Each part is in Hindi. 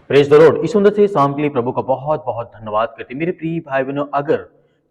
Praise the Lord. इस सुंदर से शाम के लिए प्रभु का बहुत बहुत धन्यवाद करते हैं। मेरे प्रिय भाई बहनों, अगर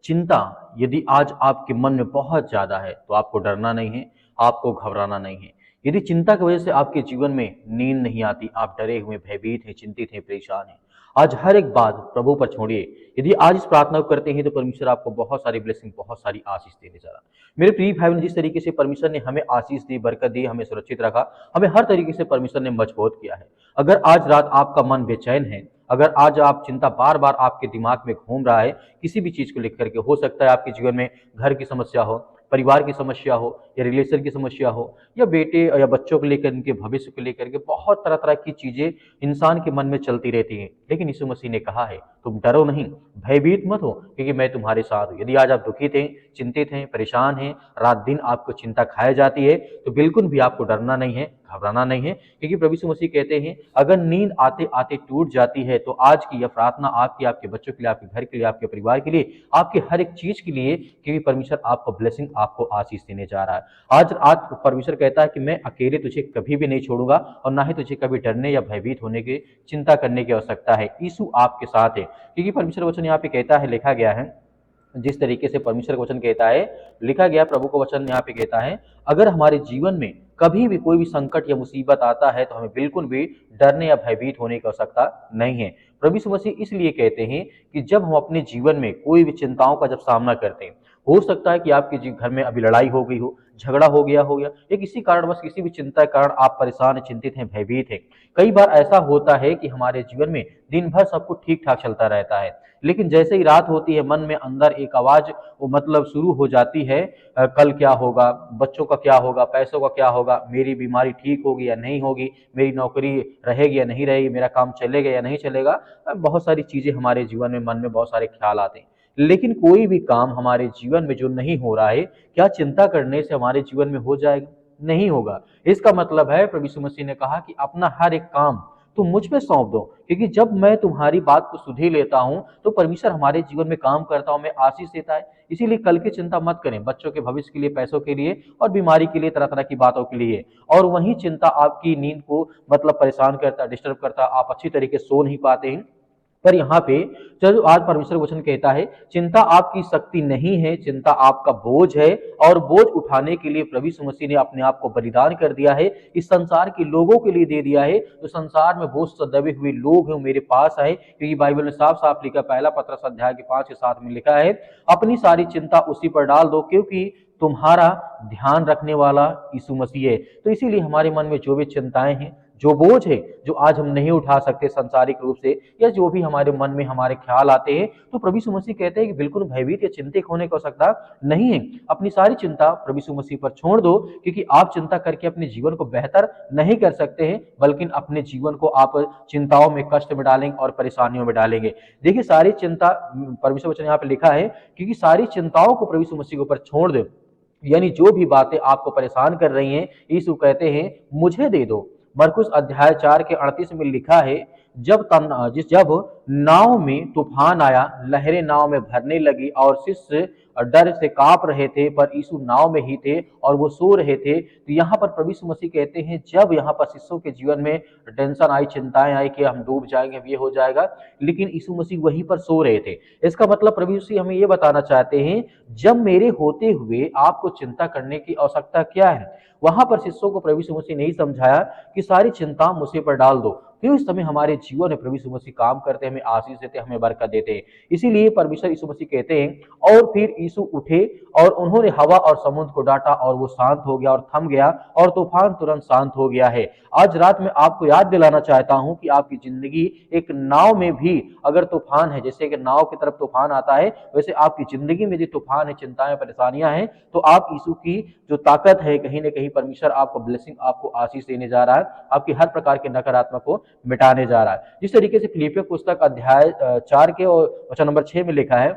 चिंता यदि आज आपके मन में बहुत ज्यादा है तो आपको डरना नहीं है, आपको घबराना नहीं है। यदि चिंता की वजह से आपके जीवन में नींद नहीं आती, आप डरे हुए, भयभीत हैं, चिंतित हैं, परेशान हैं, आज हर एक बात प्रभु पर छोड़िए। यदि आज इस प्रार्थना को करते हैं तो परमेश्वर आपको बहुत सारी ब्लेसिंग, बहुत सारी आशीष देने जा रहा है। मेरे प्रिय भाई बहन, जिस तरीके से परमेश्वर ने हमें आशीष दी, बरकत दी, हमें सुरक्षित रखा, हमें हर तरीके से परमेश्वर ने मजबूत किया है। अगर आज रात आपका मन बेचैन है, अगर आज आप चिंता बार बार आपके दिमाग में घूम रहा है किसी भी चीज को लेकर के, हो सकता है आपके जीवन में घर की समस्या हो, परिवार की समस्या हो, या रिलेशन की समस्या हो, या बेटे या बच्चों को लेकर, उनके भविष्य को लेकर के बहुत तरह तरह की चीजें इंसान के मन में चलती रहती हैं। लेकिन यीशु मसीह ने कहा है, तुम डरो नहीं, भयभीत मत हो, क्योंकि मैं तुम्हारे साथ हूं। यदि आज आप दुखित हैं, चिंतित हैं, परेशान हैं, रात दिन आपको चिंता खाई जाती है, तो बिल्कुल भी आपको डरना नहीं है, घबराना नहीं है। क्योंकि प्रभु यीशु मसीह कहते हैं, अगर नींद आते आते टूट जाती है तो आज की यह प्रार्थना आपकी, आपके बच्चों के लिए, आपके घर के लिए, आपके परिवार के लिए, आपके हर एक चीज के लिए, क्योंकि परमेश्वर आपको ब्लेसिंग, आपको आशीष देने जा रहा है। आज आज परमेश्वर कहता है कि मैं अकेले तुझे कभी भी नहीं छोड़ूंगा, और ना ही तुझे कभी डरने या भयभीत होने की, चिंता करने की आवश्यकता है। यीशु आपके साथ है। क्योंकि परमेश्वर वचन यहाँ पे कहता है, लिखा गया है, जिस तरीके से परमेश्वर का वचन कहता है, लिखा गया, प्रभु का वचन यहाँ पे कहता है, अगर हमारे जीवन में कभी भी कोई भी संकट या मुसीबत आता है तो हमें बिल्कुल भी डरने या भयभीत होने की आवश्यकता नहीं है। प्रभु यीशु मसीह इसलिए कहते हैं कि जब हम अपने जीवन में कोई भी चिंताओं का जब सामना करते हैं, हो सकता है कि आपके घर में अभी लड़ाई हो गई हो, झगड़ा हो गया हो, या किसी कारणवश किसी भी चिंता के कारण आप परेशान, चिंतित हैं, भयभीत हैं। कई बार ऐसा होता है कि हमारे जीवन में दिन भर सब कुछ ठीक ठाक चलता रहता है, लेकिन जैसे ही रात होती है, मन में अंदर एक आवाज वो मतलब शुरू हो जाती है, कल क्या होगा, बच्चों का क्या होगा, पैसों का क्या होगा, मेरी बीमारी ठीक होगी या नहीं होगी, मेरी नौकरी रहेगी या नहीं रहेगी, मेरा काम चलेगा या नहीं चलेगा। बहुत सारी चीजें हमारे जीवन में, मन में बहुत सारे ख्याल आते हैं। लेकिन कोई भी काम हमारे जीवन में जो नहीं हो रहा है, क्या चिंता करने से हमारे जीवन में हो जाएगा? नहीं होगा। इसका मतलब है, प्रभु यीशु मसीह ने कहा कि अपना हर एक काम तुम मुझ पे सौंप दो, क्योंकि जब मैं तुम्हारी बात को सुधी लेता हूं तो परमेश्वर हमारे जीवन में काम करता हूं, मैं आशीष देता है। इसीलिए कल की चिंता मत करें, बच्चों के भविष्य के लिए, पैसों के लिए, और बीमारी के लिए, तरह तरह की बातों के लिए। और वही चिंता आपकी नींद को मतलब परेशान करता, डिस्टर्ब करता, आप अच्छी तरीके से सो नहीं पाते हैं। पर यहाँ पे चलो, आज परमेश्वर वचन कहता है, चिंता आपकी शक्ति नहीं है, चिंता आपका बोझ है। और बोझ उठाने के लिए प्रभु यीशु मसीह ने अपने आप को बलिदान कर दिया है, इस संसार के लोगों के लिए दे दिया है। तो संसार में बोझ से दबे हुए लोग हैं, मेरे पास आए, क्योंकि बाइबल में साफ साफ लिखा, पहला पत्रस अध्याय के 5 से 7 में लिखा है, अपनी सारी चिंता उसी पर डाल दो, क्योंकि तुम्हारा ध्यान रखने वाला यीशु मसीह है। तो इसीलिए हमारे मन में जो भी चिंताएं हैं, जो बोझ है, जो आज हम नहीं उठा सकते सांसारिक रूप से, या जो भी हमारे मन में हमारे ख्याल आते हैं, तो प्रभु यीशु मसीह कहते हैं कि बिल्कुल भयभीत या चिंतित होने की आवश्यकता नहीं है। अपनी सारी चिंता प्रभु यीशु मसीह पर छोड़ दो, क्योंकि आप चिंता करके अपने जीवन को बेहतर नहीं कर सकते हैं, बल्कि अपने जीवन को आप चिंताओं में, कष्ट में डालेंगे और परेशानियों में डालेंगे। देखिए, सारी चिंता, परमेश्वर वचन यहाँ पे लिखा है, क्योंकि सारी चिंताओं को प्रभु यीशु मसीह के ऊपर छोड़ दो, यानी जो भी बातें आपको परेशान कर रही हैं, यीशु कहते हैं मुझे दे दो। मरकुस अध्याय 4 के 38 में लिखा है, जब नाव में तूफान आया, लहरें नाव में भरने लगी और शिष्य डर से कांप रहे थे, पर यीशु नाव में ही थे और वो सो रहे थे। तो यहाँ पर प्रभु यीशु मसीह कहते हैं, जब यहाँ पर शिष्यों के जीवन में टेंशन आई, चिंताएं आई कि हम डूब जाएंगे, ये हो जाएगा, लेकिन यीशु मसीह वहीं पर सो रहे थे। इसका मतलब प्रभु यीशु हमें ये बताना चाहते हैं, जब मेरे होते हुए आपको चिंता करने की आवश्यकता क्या है? वहां पर शिष्यों को प्रभु यीशु मसीह नहीं समझाया कि सारी चिंता मुझे पर डाल दो, क्यों? इस समय हमारे जीवन में प्रभु यीशु मसीह काम करते हैं, हमें आशीष देते हैं, हमें बरकत देते हैं। इसीलिए परमेश्वर यीशु मसीह कहते हैं, और फिर यीशु उठे और उन्होंने हवा और समुद्र को डांटा और वो शांत हो गया और थम गया, और तूफान तुरंत शांत हो गया है। आज रात में आपको याद दिलाना चाहता हूं कि आपकी जिंदगी एक नाव में भी अगर तूफान है, जैसे कि नाव की तरफ तूफान आता है, वैसे आपकी जिंदगी में जो तूफान है, चिंताएं, परेशानियां हैं, तो आप यीशु की जो ताकत है, कहीं ना कहीं परमेश्वर आपको ब्लेसिंग, आपको आशीष देने जा रहा है, आपकी हर प्रकार के नकारात्मक को मिटाने जा रहा है। जिस तरीके से फिलिपियों पुस्तक अध्याय 4 के और वचन नंबर 6 में लिखा है,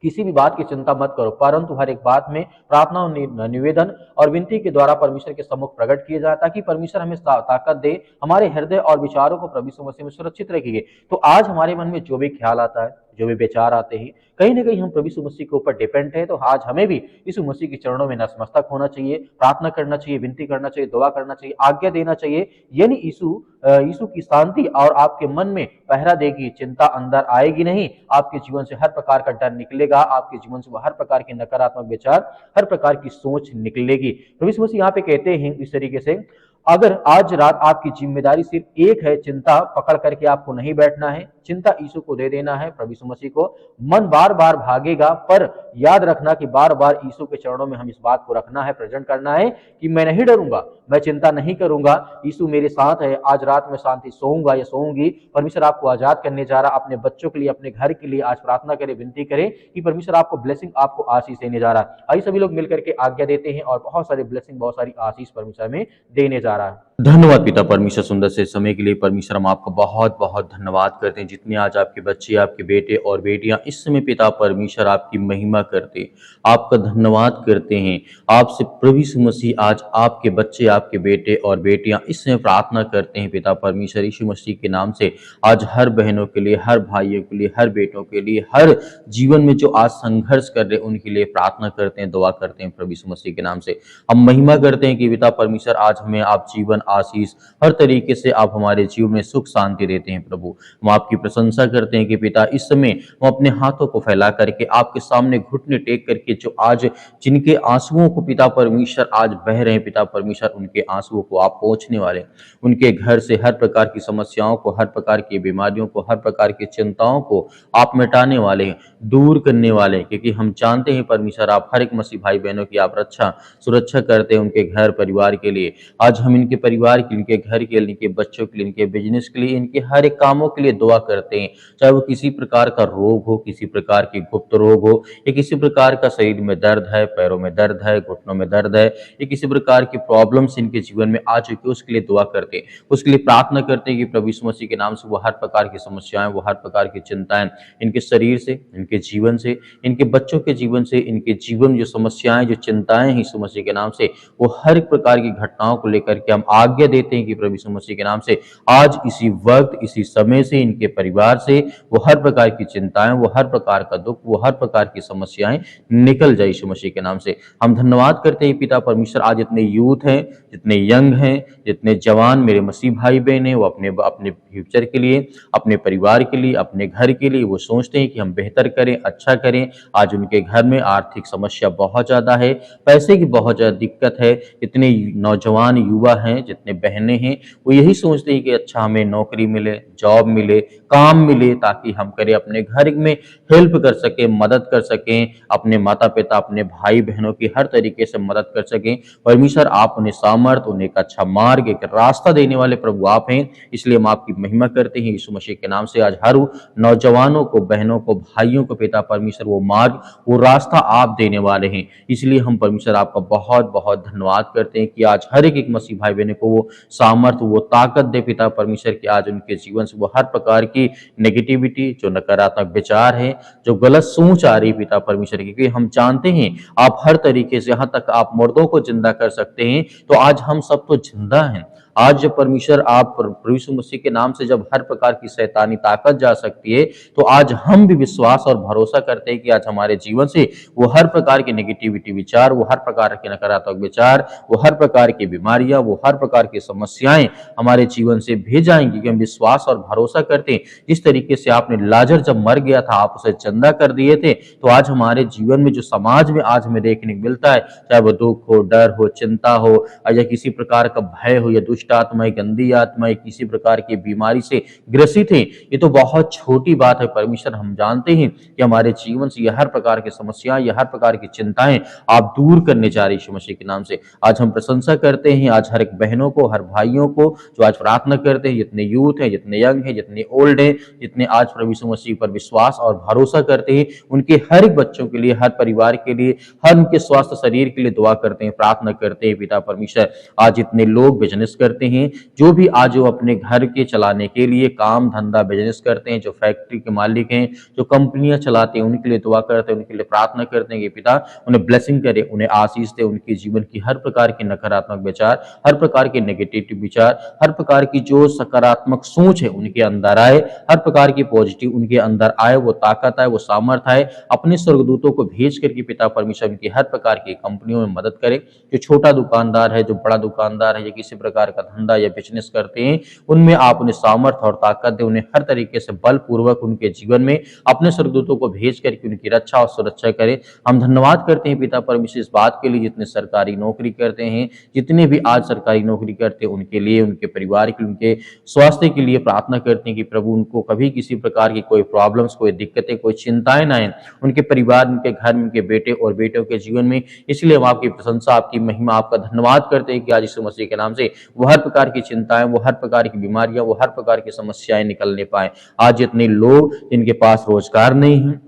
किसी भी बात की चिंता मत करो, परंतु हर एक बात में प्रार्थना, निवेदन और विनती के द्वारा परमेश्वर के सम्मुख प्रकट किए जाए, ताकि परमेश्वर हमें ताकत दे, हमारे हृदय और विचारों को प्रभु यीशु मसीह में सुरक्षित रखिए। तो आज हमारे मन में जो भी ख्याल आता है, जो भी विचार आते हैं, कहीं ना कहीं हम प्रभु यीशु मसीह के ऊपर डिपेंड है। तो आज हमें भी यीशु मसीह के चरणों में नतमस्तक होना चाहिए, प्रार्थना करना चाहिए, विनती करना चाहिए, दुआ करना चाहिए, आज्ञा देना चाहिए। यानी यीशु की शांति और आपके मन में पहरा देगी, चिंता अंदर आएगी नहीं, आपके जीवन से हर प्रकार का डर निकलेगा, आपके जीवन से हर प्रकार के नकारात्मक विचार, हर प्रकार की सोच निकलेगी। प्रभु यीशु मसीह यहाँ पे कहते हैं इस तरीके से, अगर आज रात आपकी जिम्मेदारी सिर्फ एक है, चिंता पकड़ करके आपको नहीं बैठना है, चिंता यीशु को दे देना है, प्रभु यीशु मसीह को। मन बार बार भागेगा, पर याद रखना कि बार बार यीशु के चरणों में हम इस बात को रखना है, प्रेजेंट करना है कि मैं नहीं डरूंगा, मैं चिंता नहीं करूंगा, यीशु मेरे साथ है। आज रात में शांति सोऊंगा या सोऊंगी। परमेश्वर आपको आजाद करने जा रहा, अपने बच्चों के लिए, अपने घर के लिए आज प्रार्थना करें, विनती करें कि परमेश्वर आपको ब्लेसिंग, आपको आशीष देने जा रहा है। आइए सभी लोग मिलकर के आज्ञा देते हैं और बहुत सारी ब्लेसिंग, बहुत सारी आशीष परमेश्वर में देने जा रहा है। धन्यवाद पिता परमेश्वर, सुंदर से समय के लिए परमेश्वर हम आपका बहुत बहुत धन्यवाद करते हैं। जितने आज आपके बच्चे, आपके बेटे और बेटियां इस समय पिता परमेश्वर आपकी महिमा करते, आपका धन्यवाद करते हैं। आपसे प्रभु यीशु मसीह आज आपके बच्चे, आपके बेटे और बेटियां इस समय प्रार्थना करते हैं पिता परमेश्वर यीशु मसीह के नाम से। आज हर बहनों के लिए, हर भाइयों के लिए, हर बेटों के लिए, हर जीवन में जो आज संघर्ष कर रहे उनके लिए प्रार्थना करते हैं, दुआ करते हैं प्रभु यीशु मसीह के नाम से। हम महिमा करते हैं कि पिता परमेश्वर आज हमें आप जीवन, आशीष, हर तरीके से आप हमारे जीवन में सुख शांति देते हैं। प्रभु हम आपकी प्रशंसा करते हैं कि पिता इस समय हम अपने हाथों को फैला करके आपके सामने घुटने टेक करके, जो आज जिनके आंसुओं को पिता परमेश्वर आज बह रहे हैं, पिता परमेश्वर उनके आंसुओं को आप पहुंचने वाले, उनके घर से हर प्रकार की समस्याओं को, हर प्रकार की बीमारियों को, हर प्रकार की चिंताओं को आप मिटाने वाले हैं, दूर करने वाले हैं। क्योंकि हम जानते हैं परमेश्वर आप हर एक मसीह भाई बहनों की आप रक्षा सुरक्षा करते हैं, उनके घर परिवार के लिए। आज हम इनके परिवार के लिए, इनके घर के लिए, इनके बच्चों के लिए, इनके बिजनेस के लिए, इनके हर एक कामों के लिए दुआ करते हैं। चाहे वो किसी प्रकार का रोग हो, किसी प्रकार की गुप्त रोग हो, या किसी प्रकार का शरीर में दर्द है, पैरों में दर्द है, घुटनों में दर्द है, या किसी प्रकार की प्रॉब्लम्स इनके जीवन में आ चुकी है, उसके लिए दुआ करते हैं, उसके लिए प्रार्थना करते हैं कि प्रभु यीशु मसीह के नाम से वो हर प्रकार की समस्याएं, वो हर प्रकार की चिंताएं इनके शरीर से, इनके जीवन से, इनके बच्चों के जीवन से, इनके जीवन जो समस्याएं, जो चिंताएं हैं यीशु मसीह के नाम से, वो हर एक प्रकार की घटनाओं को लेकर के हम आज्ञा देते हैं कि प्रभु यीशु मसीह के नाम से आज इसी वक्त, इसी समय से इनके परिवार से वो हर प्रकार की चिंताएं, वो हर प्रकार का दुख, वो हर प्रकार की समस्याएं निकल जाए यीशु मसीह के नाम से। हम धन्यवाद करते हैं पिता परमेश्वर, आज जितने यूथ हैं, जितने यंग हैं, जितने जवान मेरे मसीह भाई बहन हैं, वो अपने अपने फ्यूचर के लिए, अपने परिवार के लिए, अपने घर के लिए वो सोचते हैं कि हम बेहतर करें, अच्छा करें। आज उनके घर में आर्थिक समस्या बहुत ज्यादा है, पैसे की बहुत ज्यादा दिक्कत है। इतने नौजवान युवा हैं, जितने बहनें हैं, वो यही सोचते हैं कि अच्छा हमें नौकरी मिले, जॉब मिले, काम मिले, ताकि हम करें अपने घर में हेल्प कर सकें, मदद कर सकें, अपने माता पिता, अपने भाई बहनों की हर तरीके से मदद कर सकें। परमेश्वर आप उन्हें सामर्थ, उन्हें एक अच्छा मार्ग, एक रास्ता देने वाले प्रभु आप हैं। इसलिए हम आपकी महिमा करते हैं यीशु मसीह के नाम से। आज हर नौजवानों को, बहनों को, भाइयों को पिता परमेश्वर वो मार्ग, वो रास्ता आप देने वाले हैं। इसलिए हम परमेश्वर आपका बहुत बहुत धन्यवाद करते हैं कि आज हर एक मसीह भाई बहनों को वो सामर्थ, वो ताकत दे पिता परमेश्वर की, आज उनके जीवन से वो हर प्रकार की नेगेटिविटी, जो नकारात्मक विचार है, जो गलत सोच आ रही पिता परमेश्वर की, क्योंकि हम जानते हैं आप हर तरीके से, यहाँ तक आप मुर्दों को जिंदा कर सकते हैं, तो आज हम सब तो जिंदा हैं। आज जब परमेश्वर आप प्रभु यीशु मसीह के नाम से जब हर प्रकार की शैतानी ताकत जा सकती है, तो आज हम भी विश्वास और भरोसा करते हैं कि आज हमारे जीवन से वो हर प्रकार की नेगेटिविटी विचार, वो हर प्रकार के नकारात्मक विचार, वो हर प्रकार की बीमारियां, वो हर प्रकार की समस्याएं हमारे जीवन से भेज जाएंगी, क्योंकि हम विश्वास और भरोसा करते हैं। जिस तरीके से आपने लाजर जब मर गया था, आप उसे जिंदा कर दिए थे, तो आज हमारे जीवन में जो समाज में आज हमें देखने को मिलता है, चाहे वो दुख हो, डर हो, चिंता हो, या किसी प्रकार का भय हो, या दुष्ट आत्माएं, गंदी आत्माएं किसी प्रकार की बीमारी से ग्रसित हैं, ये तो बहुत छोटी बात है परमेश्वर। हम जानते हैं कि हमारे जीवन से यह हर प्रकार की समस्याएं, यह हर प्रकार की चिंताएं आप दूर करने जा रहे यीशु मसीह के नाम से। आज हम प्रशंसा करते हैं आज हर एक बहनों को, हर भाइयों को जो आज प्रार्थना करते हैं, जितने यूथ हैं, जितने यंग हैं, जितने ओल्ड हैं, जितने आज प्रभु यीशु मसीह पर विश्वास और भरोसा करते हैं, उनके हर एक बच्चों के लिए, हर परिवार के लिए, हर उनके स्वास्थ्य शरीर के लिए दुआ करते हैं, प्रार्थना करते हैं पिता परमेश्वर। आज जितने लोग बिजनेस कर करते हैं, जो भी आज वो अपने घर के चलाने के लिए काम धंधा बिजनेस करते हैं, जो फैक्ट्री के मालिक हैं, जो कंपनियां चलाते हैं, उनके लिए दुआ करते हैं, उनके लिए प्रार्थना करते हैं कि पिता उन्हें ब्लेसिंग करे, उन्हें आशीष दे, उनके जीवन की हर प्रकार के नकारात्मक विचार, हर प्रकार के नेगेटिव विचार, हर प्रकार की जो सकारात्मक सोच है उनके अंदर आए, हर प्रकार की पॉजिटिव उनके अंदर आए, वो ताकत आए, वो सामर्थ आए, अपने स्वर्गदूतों को भेज करके पिता परमेश्वर उनकी हर प्रकार की कंपनियों में मदद करे। जो छोटा दुकानदार है, जो बड़ा दुकानदार है, या किसी प्रकार का धंधा या बिजनेस करते हैं, उनमें आप उन्हें सामर्थ और ताकत दे, उन्हें हर तरीके से बलपूर्वक उनके जीवन में अपने स्वर्गदूतों को भेज करके उनकी रक्षा और सुरक्षा करे। हम धन्यवाद करते हैं पिता परमेश्वर इस बात के लिए, जितने सरकारी नौकरी करते हैं, जितने भी आज सरकारी नौकरी करते हैं, उनके लिए, उनके परिवार के लिए, उनके स्वास्थ्य के लिए प्रार्थना करते हैं कि प्रभु उनको कभी किसी प्रकार की कोई प्रॉब्लम्स, कोई दिक्कतें, कोई चिंताएं ना आए उनके परिवार, उनके घर में, उनके बेटे और बेटियों के जीवन में। इसलिए हम आपकी प्रशंसा, आपकी महिमा, आपका धन्यवाद करते हैं कि आज यीशु मसीह के नाम से वो हर प्रकार की चिंताएं, वो हर प्रकार की बीमारियां, वो हर प्रकार की समस्याएं निकलने पाए। आज जितने लोग जिनके पास रोजगार नहीं है,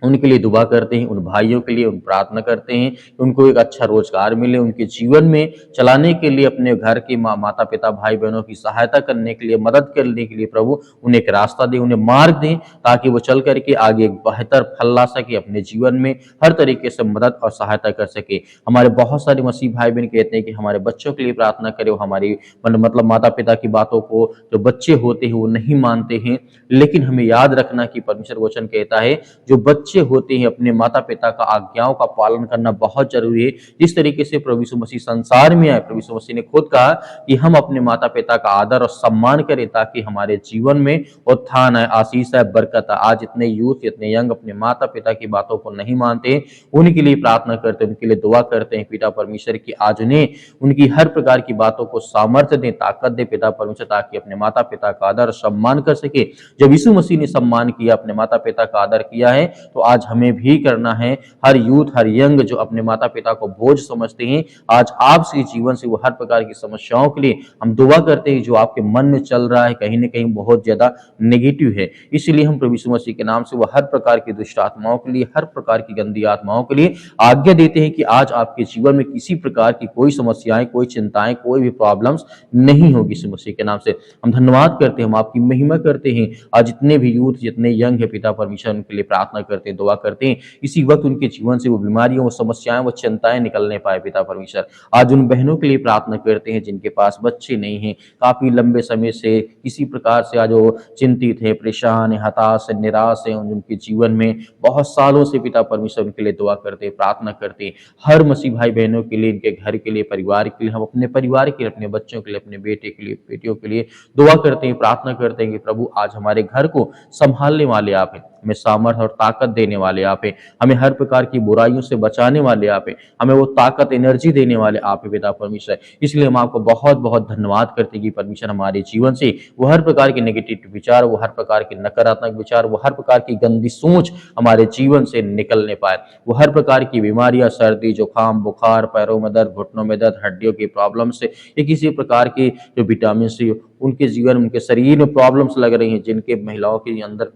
उनके लिए दुआ करते हैं, उन भाइयों के लिए उन प्रार्थना करते हैं कि उनको एक अच्छा रोजगार मिले, उनके जीवन में चलाने के लिए, अपने घर के माता पिता भाई बहनों की सहायता करने के लिए, मदद करने के लिए प्रभु उन्हें एक रास्ता दें, उन्हें मार्ग दें, ताकि वो चल करके आगे एक बेहतर फल ला सके, अपने जीवन में हर तरीके से मदद और सहायता कर सके। हमारे बहुत सारे मसीह भाई बहन कहते हैं कि हमारे बच्चों के लिए प्रार्थना करें, वो हमारी मतलब माता पिता की बातों को, जो बच्चे होते हैं वो नहीं मानते हैं, लेकिन हमें याद रखना कि परमेश्वर वचन कहता है जो बच्चे होते हैं अपने माता पिता का आज्ञाओं का पालन करना बहुत जरूरी है। जिस तरीके से प्रभु यीशु मसीह संसार में आए, प्रभु यीशु मसीह ने खुद कहा कि हम अपने माता पिता का आदर और सम्मान करें, ताकि हमारे जीवन में उत्थान आए, आशीष आए, बरकत आए। आज इतने यूथ, इतने यंग अपने माता पिता की बातों को नहीं मानते, उनके लिए प्रार्थना करते हैं, उनके लिए दुआ करते हैं पिता परमेश्वर की आज उन्हें उनकी हर प्रकार की बातों को सामर्थ्य दें, ताकत दे पिता परमेश्वर, ताकि अपने माता पिता का आदर सम्मान कर सके। जब यीशु मसीह ने सम्मान किया, अपने माता पिता का आदर किया है, तो आज हमें भी करना है। हर यूथ, हर यंग जो अपने माता पिता को बोझ समझते हैं, आज आपसे जीवन से वो हर प्रकार की समस्याओं के लिए हम दुआ करते हैं, जो आपके मन में चल रहा है कहीं ना कहीं बहुत ज्यादा नेगेटिव है। इसलिए हम प्रभु यीशु मसीह के नाम से वो हर प्रकार की दुष्ट आत्माओं के लिए, हर प्रकार की गंदी आत्माओं के लिए आज्ञा देते हैं कि आज आपके जीवन में किसी प्रकार की कोई समस्याएं, कोई चिंताएं, कोई भी प्रॉब्लम्स नहीं होगी। यीशु मसीह के नाम से हम धन्यवाद करते हैं, हम आपकी महिमा करते हैं। आज जितने भी यूथ, जितने यंग है पिता परमेश्वर, उनके लिए प्रार्थना करते हैं, दुआ करते हैं, इसी वक्त उनके जीवन से वो बीमारियां, वो समस्याएं, वो चिंताएं निकलने पाए पिता परमेश्वर। आज उन बहनों के लिए प्रार्थना करते हैं जिनके पास बच्चे नहीं हैं, काफी लंबे समय से किसी प्रकार से आज वो चिंतित है, परेशान है, हताश है, निराश है, उनके जीवन में बहुत सालों से पिता परमेश्वर उनके लिए दुआ करते हैं, प्रार्थना करते हैं। हर मसीह भाई बहनों के लिए, इनके घर के लिए, परिवार के लिए, हम अपने परिवार के लिए, अपने बच्चों के लिए, अपने बेटे के लिए, बेटियों के लिए दुआ करते हैं, प्रार्थना करते हैं कि प्रभु आज हमारे घर को संभालने वाले आप हैं, हमें सामर्थ और ताकत देने वाले आप हैं, हमें हर प्रकार की बुराइयों से बचाने वाले आप हैं, हमें वो ताकत, एनर्जी देने वाले आप हैं पिता परमेश्वर। इसलिए हम आपको बहुत बहुत धन्यवाद करते हैं कि परमेश्वर हमारे जीवन से वो हर प्रकार के नेगेटिव विचार, वो हर प्रकार के नकारात्मक विचार, वो हर प्रकार की गंदी सोच हमारे जीवन से निकलने पाए। वो हर प्रकार की बीमारियां, सर्दी, जुकाम, बुखार, पैरों में दर्द, घुटनों में दर्द, हड्डियों की प्रॉब्लम से, या किसी प्रकार की जो विटामिन सी उनके जीवन, उनके शरीर में प्रॉब्लम्स लग रही हैं, जिनके महिलाओं के अंदर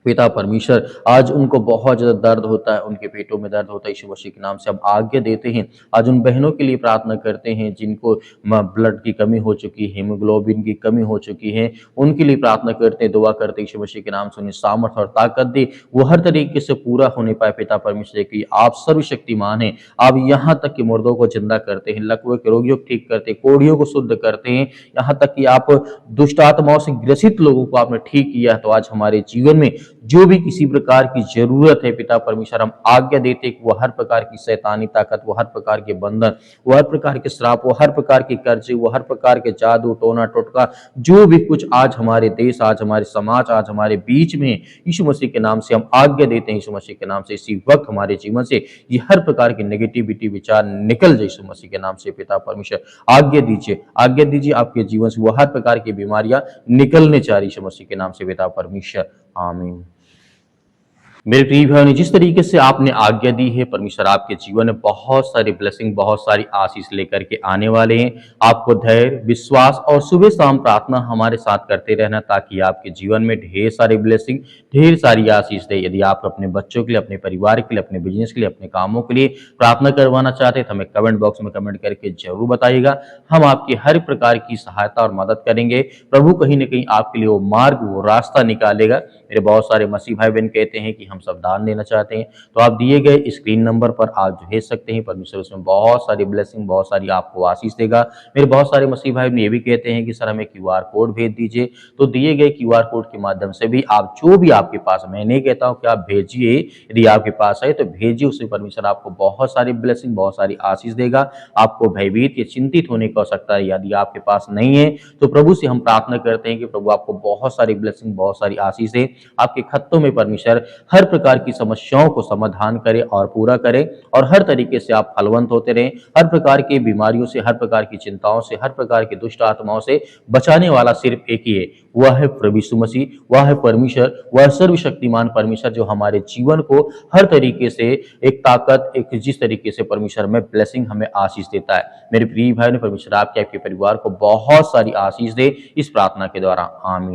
पिता परमेश्वर आज उनको बहुत ज्यादा दर्द होता है, उनके पेटों में दर्द होता है, यीशु मसीह के नाम से हम आज्ञा देते हैं। आज उन बहनों के लिए प्रार्थना करते हैं जिनको ब्लड की कमी हो चुकी है, हीमोग्लोबिन की कमी हो चुकी है, उनके लिए प्रार्थना करते हैं, दुआ करते हैं, यीशु मसीह के नाम से उन्हें सामर्थ और ताकत दे, वो हर तरीके से पूरा होने पाए पिता परमेश्वर की आप सर्वशक्तिमान हैं। आप यहाँ तक कि मुर्दों को जिंदा करते हैं, लकवे के रोगियों को ठीक करते हैं, कोढ़ियों को शुद्ध करते हैं, यहाँ तक कि आप दुष्ट आत्माओं से ग्रसित लोगों को आपने ठीक किया है। तो आज हमारे जीवन में जो भी किसी प्रकार की जरूरत है पिता परमेश्वर, हम आज्ञा देते कि वो हर प्रकार की शैतानी ताकत, वो हर प्रकार के बंधन, वो हर प्रकार के श्राप, वो हर प्रकार की कर्जे, वो हर प्रकार के जादू टोना टोटका, जो भी कुछ आज हमारे देश, आज हमारे समाज, आज हमारे बीच में, यीशु मसीह के नाम से हम आज्ञा देते हैं, यीशु मसीह के नाम से इसी वक्त हमारे जीवन से ये हर प्रकार की नेगेटिविटी विचार निकल जाए यीशु मसीह के नाम से पिता परमेश्वर। आज्ञा दीजिए, आज्ञा दीजिए, आपके जीवन से वो हर प्रकार की बीमारियां निकलने चाहिए यीशु मसीह के नाम से पिता परमेश्वर। आमीन। मेरे प्रिय भाइयों, जिस तरीके से आपने आज्ञा दी है, परमेश्वर आपके जीवन में बहुत सारी ब्लेसिंग, बहुत सारी आशीष लेकर के आने वाले हैं। आपको धैर्य, विश्वास और सुबह शाम प्रार्थना हमारे साथ करते रहना, ताकि आपके जीवन में ढेर सारी ब्लेसिंग, ढेर सारी आशीष दे। यदि आप अपने बच्चों के लिए, अपने परिवार के लिए, अपने बिजनेस के लिए, अपने कामों के लिए प्रार्थना करवाना चाहते हैं तो हमें कमेंट बॉक्स में कमेंट करके जरूर बताइएगा। हम आपकी हर प्रकार की सहायता और मदद करेंगे। प्रभु कहीं ना कहीं आपके लिए वो मार्ग, वो रास्ता निकालेगा। मेरे बहुत सारे मसीह भाई बहन कहते हैं कि हम सब दान देना चाहते हैं, तो आप दिए गए स्क्रीन नंबर पर आप भेज सकते हैं। परमेश्वर उसमें बहुत सारी ब्लेसिंग, बहुत सारी आपको आशीष देगा। मेरे बहुत सारे मसीह भाई बहन ये भी कहते हैं कि सर हमें क्यूआर कोड भेज दीजिए, तो दिए गए क्यूआर कोड के माध्यम से भी आप जो भी आपके पास, मैं नहीं कहता हूं कि आप भेजिए, यदि आपके पास है तो भेजिए, उससे परमेश्वर आपको बहुत सारी ब्लेसिंग, बहुत सारी आशीष देगा। आपको भयभीत या चिंतित होने की आवश्यकता है यदि आपके पास नहीं है, तो प्रभु से हम प्रार्थना करते हैं कि प्रभु आपको बहुत सारी ब्लेसिंग, बहुत सारी आशीष दे। आपके खत्तों में परमेश्वर हर प्रकार की समस्याओं को समाधान करे और पूरा करे, और हर तरीके से आप फलवंत होते रहें। हर प्रकार की बीमारियों से, हर प्रकार की चिंताओं से, हर प्रकार की दुष्ट आत्माओं से बचाने वाला सिर्फ एक ही है, वह है प्रभु यीशु मसीह, वह है परमेश्वर, वह सर्वशक्तिमान परमेश्वर, जो हमारे जीवन को हर तरीके से एक ताकत, एक जिस तरीके से परमेश्वर में ब्लेसिंग, हमें आशीष देता है। मेरे प्रिय भाई ने, परमेश्वर आपके परिवार को बहुत सारी आशीष दे इस प्रार्थना के द्वारा। आमीन।